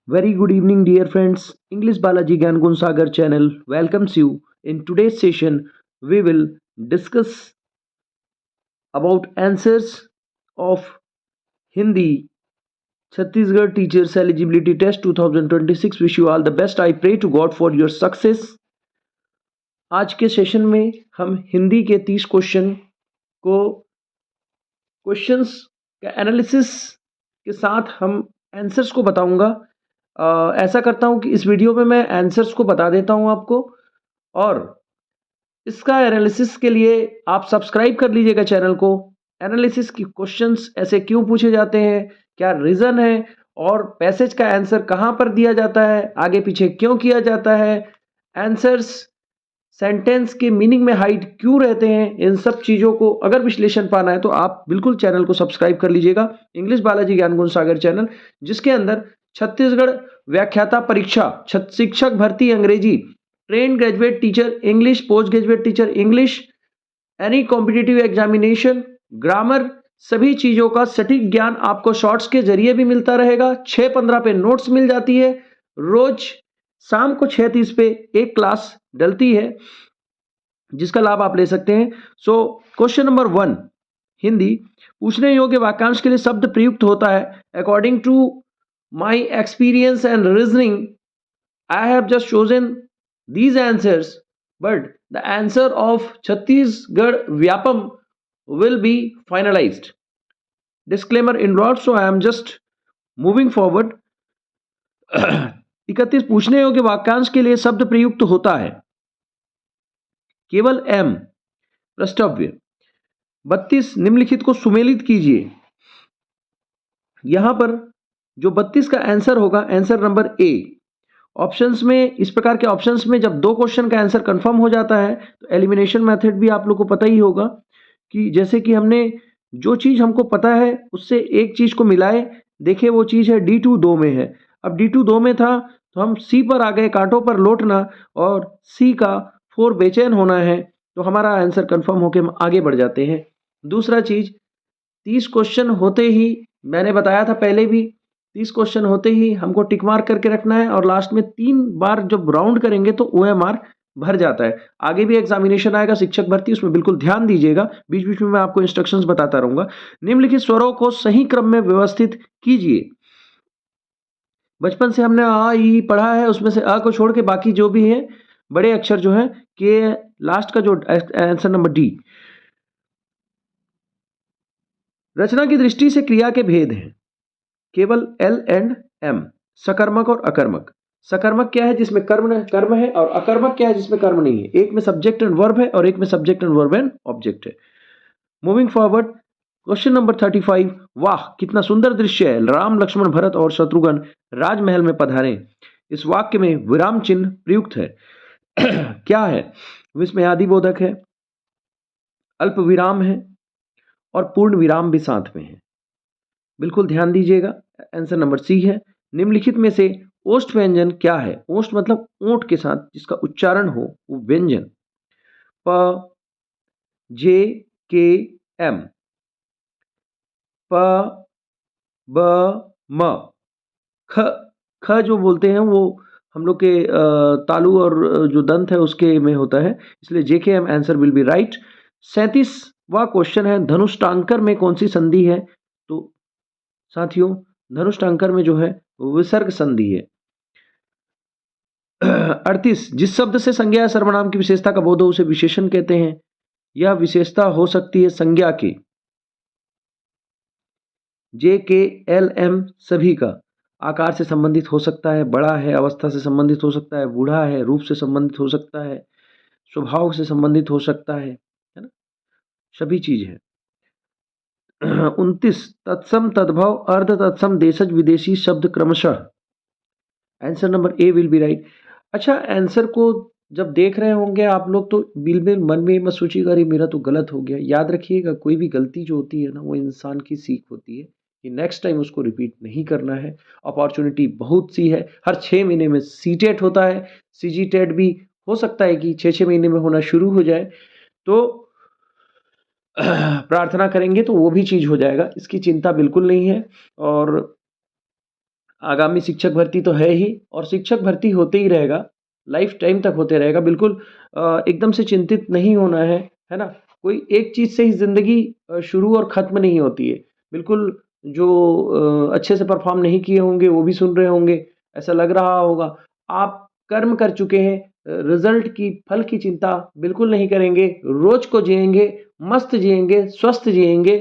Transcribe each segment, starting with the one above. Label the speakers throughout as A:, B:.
A: Very good evening, dear friends. English Balaji Gyan Gun Sagar channel welcomes you. In today's session, we will discuss about answers of Hindi Chhattisgarh Teachers Eligibility Test 2026. Wish you all the best. I pray to God for your success. आज के session में हम हिंदी के 30 questions का analysis के साथ हम answers को बताऊंगा। ऐसा करता हूं कि इस वीडियो में मैं आंसर्स को बता देता हूं आपको, और इसका एनालिसिस के लिए आप सब्सक्राइब कर लीजिएगा चैनल को। एनालिसिस की क्वेश्चंस ऐसे क्यों पूछे जाते हैं, क्या रीज़न है, और पैसेज का आंसर कहां पर दिया जाता है, आगे पीछे क्यों किया जाता है, आंसर्स सेंटेंस के मीनिंग में हाइड क्यों रहते हैं, इन सब चीज़ों को अगर विश्लेषण पाना है तो आप बिल्कुल चैनल को सब्सक्राइब कर लीजिएगा। इंग्लिश बालाजी ज्ञान गुण सागर चैनल, जिसके अंदर छत्तीसगढ़ व्याख्याता परीक्षा, शिक्षक भर्ती अंग्रेजी, train graduate teacher English, post graduate teacher English, any competitive examination, grammar, सभी चीज़ों का सटीक ज्ञान आपको शॉर्ट्स के जरिए भी मिलता रहेगा। 6:15 पे नोट्स मिल जाती है, रोज शाम को 6:30 पे एक क्लास डलती है, जिसका लाभ आप ले सकते हैं। सो क्वेश्चन नंबर 1, हिंदी पूछने योग्य वाक्यांश के लिए शब्द प्रयुक्त होता है। According to my experience and reasoning, I have just chosen these answers, but the answer of Chhattisgarh Vyapam will be finalized. Disclaimer involved, so I am just moving forward. 31 पूछने योग्य वाक्यांश के लिए शब्द प्रयुक्त होता है केवल एम प्रष्टव्य। 32 निम्नलिखित को सुमेलित कीजिए। यहां पर जो 32 का आंसर होगा, आंसर नंबर ए। ऑप्शंस में, इस प्रकार के ऑप्शंस में जब 2 क्वेश्चन का आंसर कंफर्म हो जाता है तो एलिमिनेशन मेथड भी आप लोग को पता ही होगा, कि जैसे कि हमने जो चीज़ हमको पता है उससे एक चीज़ को मिलाए, देखिए वो चीज़ है D2 2 में है। अब D2 2 में था तो हम C पर आ गए, कांटों पर लौटना, और C का 4 बेचैन होना है, तो हमारा आंसर कंफर्म होकर हम आगे बढ़ जाते हैं। दूसरा चीज़, 30 क्वेश्चन होते ही, मैंने बताया था पहले भी, 30 क्वेश्चन होते ही हमको टिक मार्क करके रखना है, और लास्ट में 3 बार जब राउंड करेंगे तो OMR भर जाता है। आगे भी एग्जामिनेशन आएगा शिक्षक भर्ती, उसमें बिल्कुल ध्यान दीजिएगा, बीच बीच में मैं आपको इंस्ट्रक्शंस बताता रहूंगा। निम्नलिखित स्वरों को सही क्रम में व्यवस्थित कीजिए। बचपन से हमने आ ई पढ़ा है, उसमें से अ को छोड़ के बाकी जो भी है बड़े अक्षर जो है, के लास्ट का जो आंसर नंबर डी। रचना की दृष्टि से क्रिया के भेद हैं केवल एल एंड एम, सकर्मक और अकर्मक। सकर्मक क्या है जिसमें कर्म है, और अकर्मक क्या है जिसमें कर्म नहीं है। एक में सब्जेक्ट एंड वर्ब है और एक में subject and verb and object है। Moving forward, question number 35। वाह कितना सुंदर दृश्य है, राम लक्ष्मण भरत और शत्रुघ्न राजमहल में पधारे। इस वाक्य में विराम चिन्ह प्रयुक्त है। क्या है? विस्मयादि बोधक है, अल्प विराम है, और पूर्ण विराम भी साथ में है। बिल्कुल ध्यान दीजिएगा, आंसर नंबर सी है। निम्नलिखित में से ओष्ठ व्यंजन क्या है? ओष्ठ मतलब ओंठ के साथ जिसका उच्चारण हो वो व्यंजन। प, जे, के, एम, प, ब, म। ख, ख जो बोलते हैं वो हम लोग के तालु और जो दंत है उसके में होता है, इसलिए J K M answer will be right. 37वां क्वेश्चन है, धनुष्टांकर में कौन सी संधि है? तो साथियों, धनुष्टांकर में जो है विसर्ग संधि है। 38, जिस शब्द से संज्ञा या सर्वनाम की विशेषता का बोध हो उसे विशेषण कहते हैं। यह विशेषता हो सकती है संज्ञा के, जे के एल एम सभी का। आकार से संबंधित हो सकता है, बड़ा है, अवस्था से संबंधित हो सकता है, बूढ़ा है, रूप से संबंधित हो सकता है, स्वभाव से संबंधित हो सकता है ना, सभी चीज है। 29, तत्सम तद्भव अर्ध तत्सम देशज विदेशी शब्द क्रमशः। Answer number A will be right. अच्छा, आंसर को जब देख रहे होंगे आप लोग तो बिल्कुल मन में मत सोचिएगा अरे मेरा तो गलत हो गया। याद रखिएगा, कोई भी गलती जो होती है ना वो इंसान की सीख होती है, कि नेक्स्ट टाइम उसको रिपीट नहीं करना है। अपॉर्चुनिटी बहुत सी है, हर 6 महीने में सीटेट होता है, सीजीटेट भी हो सकता है कि 6-6 महीने में होना शुरू हो जाए, तो प्रार्थना करेंगे तो वो भी चीज़ हो जाएगा, इसकी चिंता बिल्कुल नहीं है। और आगामी शिक्षक भर्ती तो है ही और शिक्षक भर्ती होते ही रहेगा, लाइफ टाइम तक होते रहेगा। बिल्कुल एकदम से चिंतित नहीं होना है ना? कोई एक चीज़ से ही ज़िंदगी शुरू और ख़त्म नहीं होती है। बिल्कुल जो अच्छे से परफ़ॉर्म नहीं किए होंगे वो भी सुन रहे होंगे, ऐसा लग रहा होगा। आप कर्म कर चुके हैं, रिज़ल्ट की फल की चिंता बिल्कुल नहीं करेंगे, रोज़ को जिएँगे, मस्त जिएँगे, स्वस्थ जिएँगे।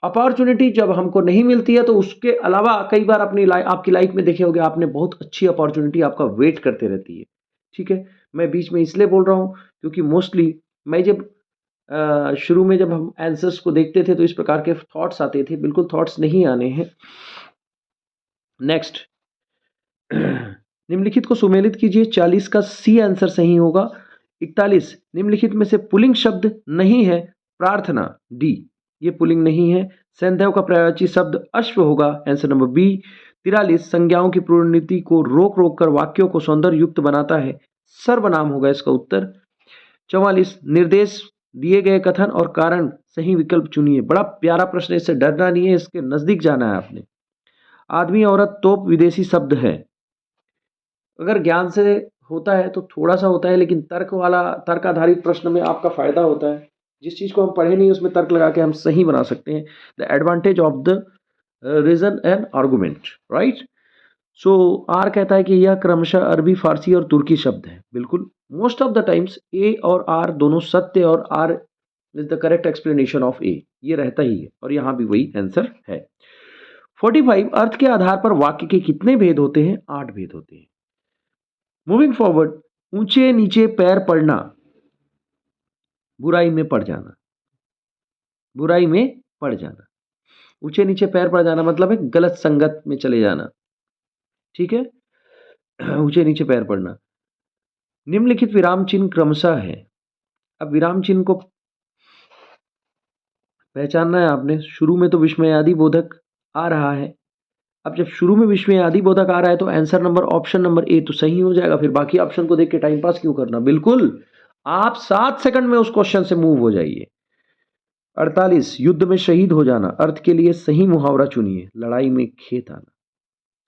A: अपॉर्च्युनिटी जब हमको नहीं मिलती है तो उसके अलावा कई बार आपकी लाइफ में देखे होंगे आपने बहुत अच्छी अपॉर्च्युनिटी आपका वेट करते रहती है, ठीक है? मैं बीच में इसलिए बोल रहा हूँ क्योंकि मोस्टली मैं जब शुरू में जब हम आंसर्स को देखते थे तो इस प्रकार के थॉट्स आते थे, बिल्कुल थॉट्स नहीं आने हैं। नेक्स्ट निम्नलिखित को सुमेलित कीजिए, 40 का सी आंसर सही होगा। 41 निम्नलिखित में से पुल्लिंग शब्द नहीं है, प्रार्थना डी, ये पुल्लिंग नहीं है। सैंधव का पर्यायवाची शब्द अश्व होगा, आंसर नंबर बी। 43 संज्ञाओं की प्रोन्नति को रोक रोक कर वाक्यों को सौंदर्य युक्त बनाता है, सर्वनाम होगा इसका उत्तर। 44 निर्देश दिए गए कथन और कारण सही विकल्प चुनिए। बड़ा प्यारा प्रश्न है, इससे डरना नहीं है, इसके नजदीक जाना है आपने। आदमी औरत तोप विदेशी शब्द है, अगर ज्ञान से होता है तो थोड़ा सा होता है, लेकिन तर्क आधारित प्रश्न में आपका फायदा होता है। जिस चीज को हम पढ़े नहीं उसमें तर्क लगा के हम सही बना सकते हैं। The advantage of the reason and argument, right? So R कहता है कि यह क्रमशः अरबी, फारसी और तुर्की शब्द है। बिल्कुल, most of the times A और आर दोनों सत्य और R is the correct explanation of A, ये रहता ही है और यहाँ भी वही आंसर है। 45 अर्थ के आधार पर वाक्य के कितने भेद होते हैं? 8 भेद होते हैं। मूविंग फॉरवर्ड, ऊंचे नीचे पैर पड़ना, बुराई में पड़ जाना, बुराई में पड़ जाना। ऊंचे नीचे पैर पड़ जाना मतलब है गलत संगत में चले जाना, ठीक है? ऊंचे नीचे पैर पड़ना। निम्नलिखित विराम चिन्ह क्रमशः है। अब विराम चिन्ह को पहचानना है आपने। शुरू में तो विस्मयादि बोधक आ रहा है। अब जब शुरू में विस्मयादि बोधक आ रहा है तो answer number option number A तो सही हो जाएगा। फिर बाकी ऑप्शन को देख के टाइम पास क्यों करना? बिल्कुल, आप 7 सेकंड में उस क्वेश्चन से मूव हो जाइए। 48 युद्ध में शहीद हो जाना, अर्थ के लिए सही मुहावरा चुनिए। लड़ाई में खेत आना,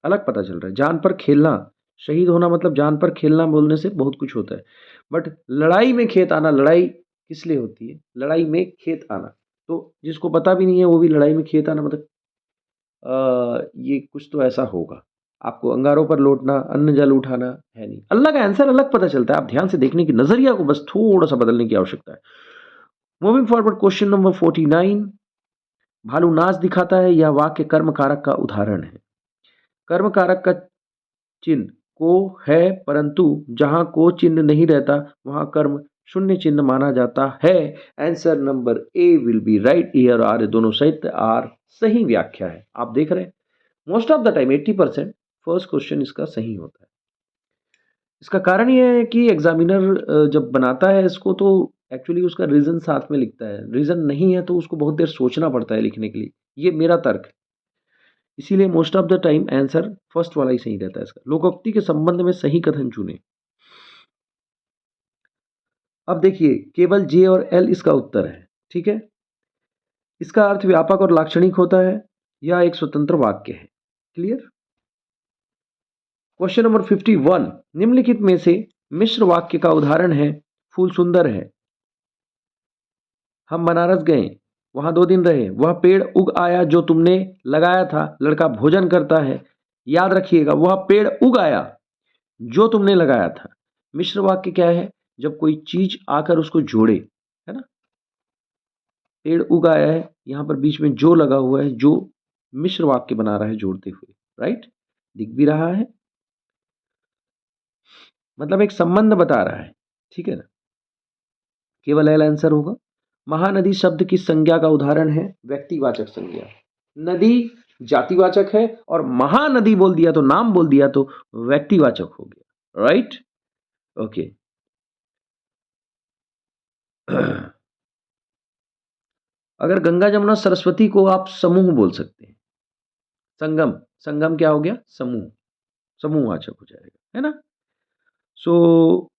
A: अलग पता चल रहा है। जान पर खेलना, शहीद होना मतलब जान पर खेलना बोलने से बहुत कुछ होता है, बट लड़ाई में खेत आना, लड़ाई किस लिए होती है? लड़ाई में खेत आना। तो जिसको पता भी नहीं है वो भी लड़ाई में खेत आना मतलब ये कुछ तो ऐसा होगा। आपको अंगारों पर लौटना, अन्न जल उठाना है नहीं। अलग आंसर अलग पता चलता है, आप ध्यान से देखने की नजरिया को बस थोड़ा सा बदलने की आवश्यकता है। मूविंग फॉरवर्ड, क्वेश्चन नंबर 49, भालू नाच दिखाता है, यह वाक्य कर्म कारक का उदाहरण है। कर्म कारक का चिन्ह को है, परंतु जहां को चिन्ह नहीं रहता वहां कर्म शून्य चिन्ह माना जाता है। Answer number A will be right here. R दोनों सहित आर सही व्याख्या है। आप देख रहे हैं most of the time 80% first question इसका सही होता है। इसका कारण यह है कि एग्जामिनर जब बनाता है इसको तो एक्चुअली उसका रीजन साथ में लिखता है। रीजन नहीं है तो उसको बहुत देर सोचना पड़ता है लिखने के लिए। ये मेरा तर्क है। इसीलिए most of the time answer first वाला ही सही रहता है इसका। लोकोक्ति के संबंध में सही कथन चुने। अब देखिए केवल जे और एल इसका उत्तर है, ठीक है? इसका अर्थ व्यापक और लाक्षणिक होता है। यह एक स्वतंत्र वाक्य है। क्लियर? क्वेश्चन नंबर 51, निम्नलिखित में से मिश्र वाक्य का उदाहरण है। फूल सुंदर है, हम बनारस गए, वहां 2 दिन रहे, वह पेड़ उग आया जो तुमने लगाया था, लड़का भोजन करता है। याद रखिएगा, वह पेड़ उग आया जो तुमने लगाया था। मिश्र वाक्य क्या है? जब कोई चीज आकर उसको जोड़े, है ना? पेड़ उग आया है, यहां पर बीच में जो लगा हुआ है, जो मिश्र वाक्य बना रहा है जोड़ते हुए, राइट? दिख भी रहा है, मतलब एक संबंध बता रहा है, ठीक है ना? केवल एल आंसर होगा। महानदी शब्द की संज्ञा का उदाहरण है, व्यक्तिवाचक संज्ञा। नदी जातिवाचक है और महानदी बोल दिया तो, नाम बोल दिया तो व्यक्तिवाचक हो गया, राइट? ओके। अगर गंगा जमुना सरस्वती को आप समूह बोल सकते हैं। संगम, संगम क्या हो गया? समूह, समूहवाचक हो जाएगा, है ना? सो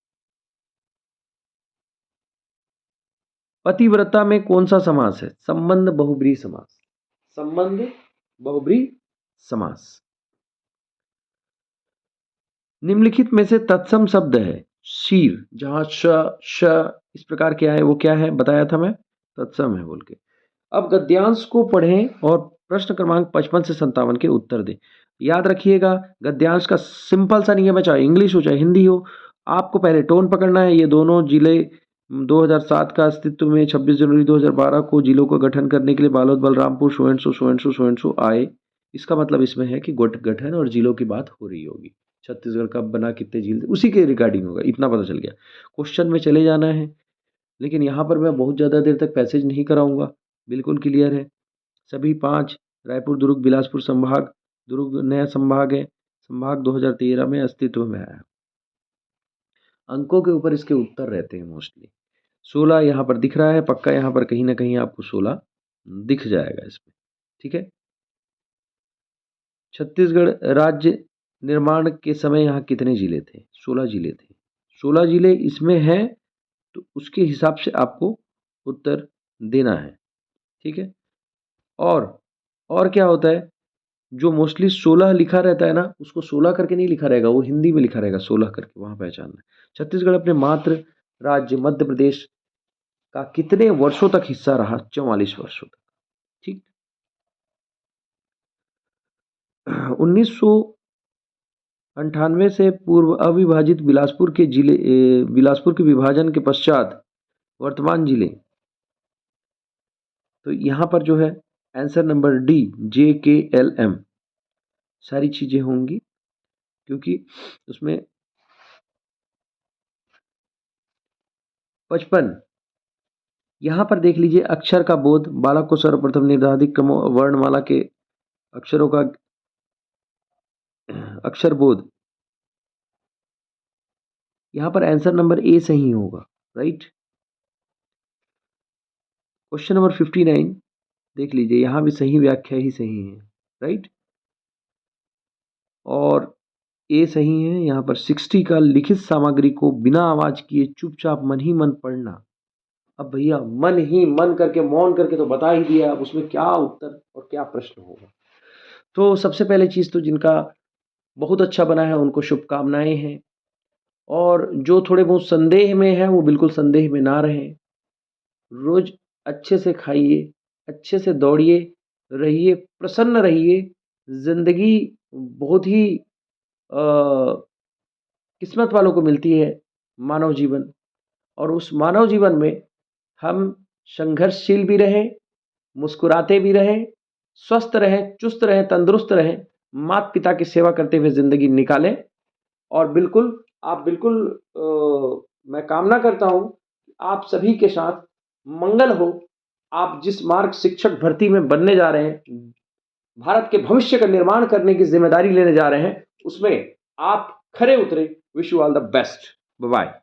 A: पतिव्रता में कौन सा समास है? संबंध बहुब्रीहि समास। संबंध बहुब्रीहि समास। निम्नलिखित में से तत्सम शब्द है शीर, जहाँ श इस प्रकार के आए वो क्या है बताया था मैं, तत्सम है बोल के। अब गद्यांश को पढ़ें और प्रश्न क्रमांक 55 से 57 के उत्तर दें। याद रखिएगा गद्यांश का सिंपल सा नियम है, चाहे इंग्लिश हो चाहे हिंदी हो, आपको पहले टोन पकड़ना है। ये दोनों जिले 2007 का अस्तित्व में 26 जनवरी 2012 को जिलों का गठन करने के लिए बालोद, बलरामपुर, सो आए। इसका मतलब इसमें है कि गठन और जिलों की बात हो रही होगी। छत्तीसगढ़ कब बना, कितने जिले, उसी के रिगार्डिंग होगा, इतना पता चल गया। क्वेश्चन में चले जाना है, लेकिन यहाँ पर मैं बहुत ज़्यादा देर तक पैसेज नहीं कराऊंगा, बिल्कुल क्लियर है। सभी 5 रायपुर, दुर्ग, बिलासपुर संभाग, दुर्ग नया संभाग है, संभाग 2013 में अस्तित्व में आया। अंकों के ऊपर इसके उत्तर रहते हैं मोस्टली। 16 यहाँ पर दिख रहा है पक्का, यहाँ पर कहीं ना कहीं आपको 16 दिख जाएगा इसमें, ठीक है। छत्तीसगढ़ राज्य निर्माण के समय यहाँ कितने जिले थे? 16 जिले थे। 16 जिले इसमें हैं, तो उसके हिसाब से आपको उत्तर देना है, ठीक है। और क्या होता है, जो मोस्टली 16 लिखा रहता है ना, उसको 16 करके नहीं लिखा रहेगा, वो हिंदी में लिखा रहेगा 16 करके, वहाँ पहचानना है। छत्तीसगढ़ अपने मातृ राज्य मध्य प्रदेश का कितने वर्षों तक हिस्सा रहा? 44 वर्षों तक, ठीक। 1998 से पूर्व अविभाजित बिलासपुर के विभाजन के पश्चात वर्तमान जिले, तो यहाँ पर जो है आंसर नंबर डी JKLM सारी चीजें होंगी, क्योंकि उसमें 55 यहाँ पर देख लीजिए, अक्षर का बोध, बालक को सर्वप्रथम निर्धारित क्रम वर्णमाला के अक्षरों का अक्षर बोध, यहाँ पर आंसर नंबर ए सही होगा, राइट। क्वेश्चन नंबर 59 देख लीजिए, यहाँ भी सही व्याख्या ही सही है, राइट, और ए सही है। यहाँ पर 60 का लिखित सामग्री को बिना आवाज किए चुपचाप मन ही मन पढ़ना। अब भैया मन ही मन करके, मौन करके तो बता ही दिया, अब उसमें क्या उत्तर और क्या प्रश्न होगा। तो सबसे पहले चीज तो जिनका बहुत अच्छा बना है उनको शुभकामनाएं हैं, और जो थोड़े बहुत संदेह में है वो बिल्कुल संदेह में ना रहें। रोज अच्छे से खाइए, अच्छे से दौड़िए, रहिए प्रसन्न रहिए। जिंदगी बहुत ही किस्मत वालों को मिलती है, मानव जीवन, और उस मानव जीवन में हम संघर्षशील भी रहें, मुस्कुराते भी रहें, स्वस्थ रहें, चुस्त रहें, तंदुरुस्त रहें, माता पिता की सेवा करते हुए ज़िंदगी निकालें। और बिल्कुल आप बिल्कुल मैं कामना करता हूँ कि आप सभी के साथ मंगल हो। आप जिस मार्ग शिक्षक भर्ती में बनने जा रहे हैं, भारत के भविष्य का निर्माण करने की जिम्मेदारी लेने जा रहे हैं, उसमें आप खरे उतरे। Wish you all the best. Bye bye.